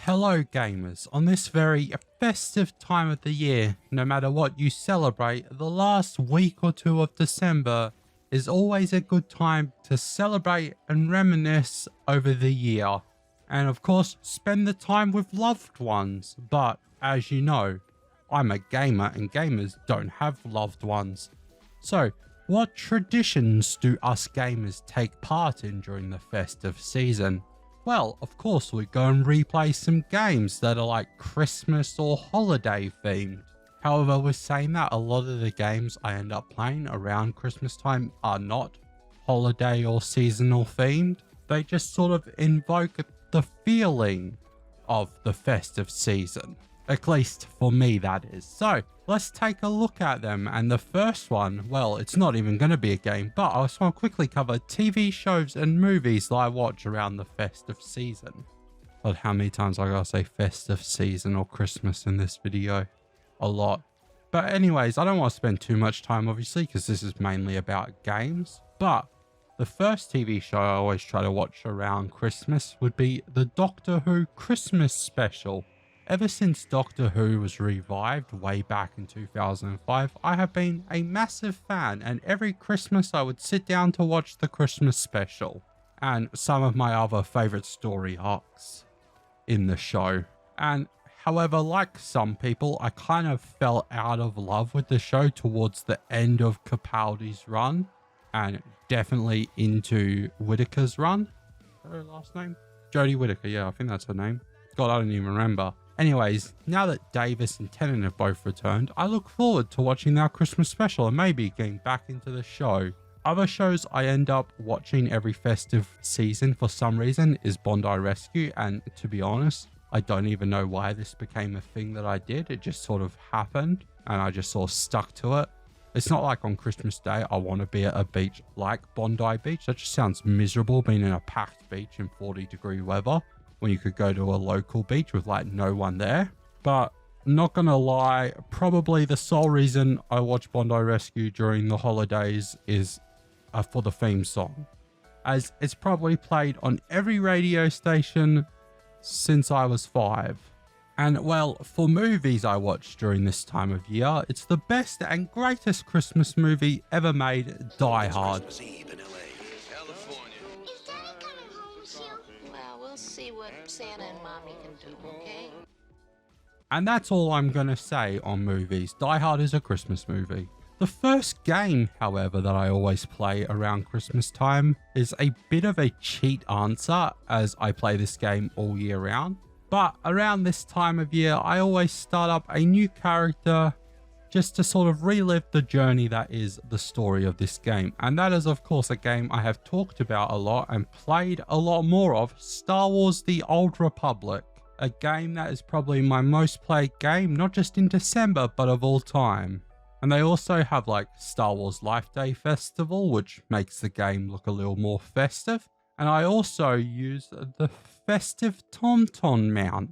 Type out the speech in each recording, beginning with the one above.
Hello gamers, on this very festive time of the year, no matter what you celebrate, the last week or two of December is always a good time to celebrate and reminisce over the year. And of course, spend the time with loved ones. But as you know, I'm a gamer and gamers don't have loved ones. So, what traditions do us gamers take part in during the festive season? Well, of course, we go and replay some games that are like Christmas or holiday themed. However, with saying that, a lot of the games I end up playing around Christmas time are not holiday or seasonal themed. They just sort of invoke the feeling of the festive season. At least for me, that is. So, let's take a look at them. And the first one, well, it's not even going to be a game, but I just want to quickly cover TV shows and movies that I watch around the festive season. But how many times I gotta say festive season or Christmas in this video? A lot. But anyways, I don't want to spend too much time, obviously, because this is mainly about games. But the first TV show I always try to watch around Christmas would be the Doctor Who Christmas special. Ever since Doctor Who was revived way back in 2005, I have been a massive fan, and every Christmas I would sit down to watch the Christmas special and some of my other favourite story arcs in the show. And however, like some people, I kind of fell out of love with the show towards the end of Capaldi's run and definitely into Whittaker's run. Her last name? Jodie Whittaker, yeah, I think that's her name. God, I don't even remember. Anyways, now that Davis and Tennant have both returned, I look forward to watching their Christmas special and maybe getting back into the show. Other shows I end up watching every festive season for some reason is Bondi Rescue, and to be honest, I don't even know why this became a thing that I did. It just sort of happened and I just sort of stuck to it. It's not like on Christmas Day I want to be at a beach like Bondi Beach. That just sounds miserable, being in a packed beach in 40-degree weather when you could go to a local beach with like no one there. But not gonna lie, probably the sole reason I watch Bondi Rescue during the holidays is for the theme song, as it's probably played on every radio station since I was 5. And well, for movies I watch during this time of year, it's the best and greatest Christmas movie ever made, Die Hard. See what Santa and Mommy can do, okay? And that's all I'm gonna say on movies. Die Hard is a Christmas movie. The first game, however, that I always play around Christmas time is a bit of a cheat answer, as I play this game all year round. But around this time of year, I always start up a new character just to sort of relive the journey that is the story of this game. And that is, of course, a game I have talked about a lot and played a lot more of, Star Wars: The Old Republic. A game that is probably my most played game, not just in December, but of all time. And they also have like Star Wars Life Day Festival, which makes the game look a little more festive. And I also use the Festive TomTom mount,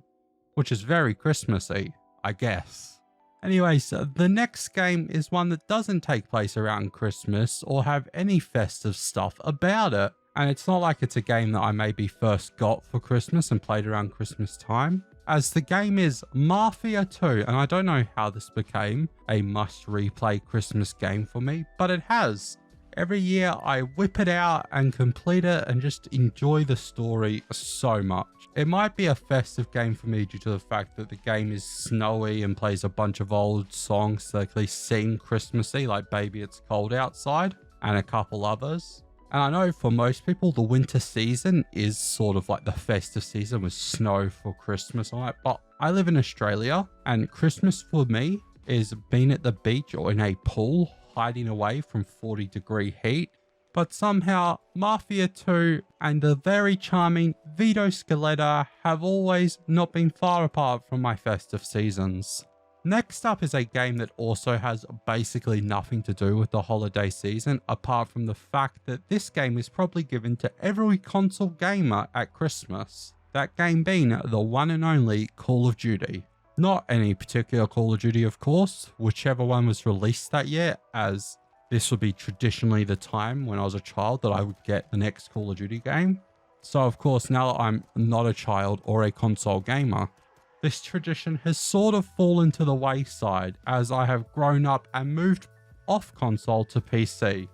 which is very Christmassy, I guess. Anyways, the next game is one that doesn't take place around Christmas or have any festive stuff about it. And it's not like it's a game that I maybe first got for Christmas and played around Christmas time, as the game is Mafia 2. And I don't know how this became a must replay Christmas game for me, but it has. Every year I whip it out and complete it and just enjoy the story so much. It might be a festive game for me due to the fact that the game is snowy and plays a bunch of old songs that at least seem Christmassy, like Baby It's Cold Outside and a couple others. And I know for most people the winter season is sort of like the festive season with snow for Christmas and all that, but I live in Australia and Christmas for me is being at the beach or in a pool hiding away from 40-degree heat. But somehow Mafia 2 and the very charming Vito Scaletta have always not been far apart from my festive seasons. Next up is a game that also has basically nothing to do with the holiday season, apart from the fact that this game is probably given to every console gamer at Christmas. That game being the one and only Call of Duty. Not any particular Call of Duty, of course, whichever one was released that year, as this would be traditionally the time when I was a child that I would get the next Call of Duty game. So of course, now that I'm not a child or a console gamer, this tradition has sort of fallen to the wayside as I have grown up and moved off console to PC.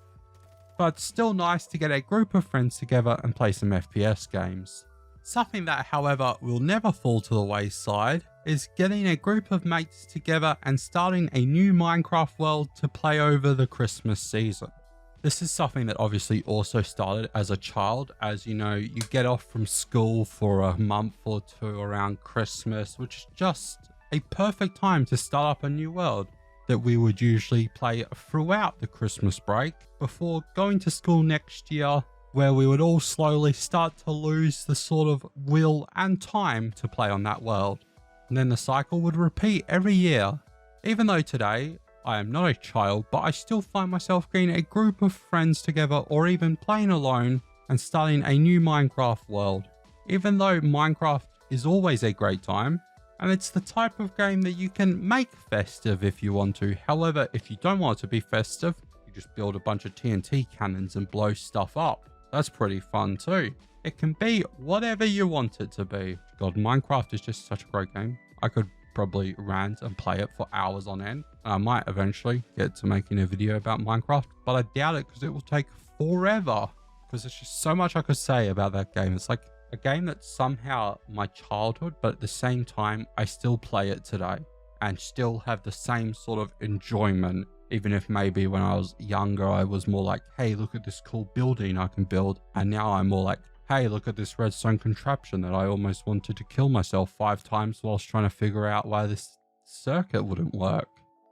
But still nice to get a group of friends together and play some FPS games. Something that, however, will never fall to the wayside is getting a group of mates together and starting a new Minecraft world to play over the Christmas season. This is something that obviously also started as a child, as you know, you get off from school for a month or two around Christmas, which is just a perfect time to start up a new world that we would usually play throughout the Christmas break before going to school next year, where we would all slowly start to lose the sort of will and time to play on that world. And then the cycle would repeat every year. Even though today I am not a child, but I still find myself getting a group of friends together or even playing alone and starting a new Minecraft world. Even though Minecraft is always a great time, and it's the type of game that you can make festive if you want to. However, if you don't want it to be festive, you just build a bunch of TNT cannons and blow stuff up. That's pretty fun too. It can be whatever you want it to be. God, Minecraft is just such a great game. I could probably rant and play it for hours on end. And I might eventually get to making a video about Minecraft, but I doubt it because it will take forever. Because there's just so much I could say about that game. It's like a game that's somehow my childhood, but at the same time, I still play it today and still have the same sort of enjoyment. Even if maybe when I was younger, I was more like, hey, look at this cool building I can build. And now I'm more like, hey, look at this redstone contraption that I almost wanted to kill myself 5 times whilst trying to figure out why this circuit wouldn't work.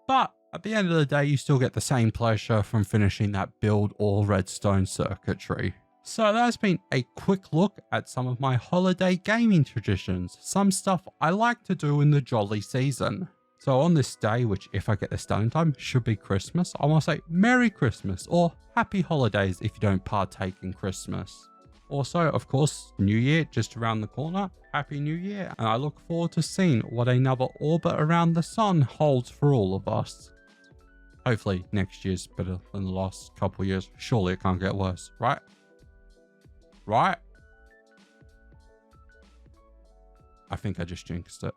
But at the end of the day, you still get the same pleasure from finishing that build or redstone circuitry. So that's been a quick look at some of my holiday gaming traditions, some stuff I like to do in the jolly season. So on this day, which if I get this done in time, should be Christmas, I want to say Merry Christmas or Happy Holidays if you don't partake in Christmas. Also, of course, New Year just around the corner. Happy New Year, and I look forward to seeing what another orbit around the sun holds for all of us. Hopefully next year's better than the last couple of years. Surely it can't get worse, right? Right? I think I just jinxed it.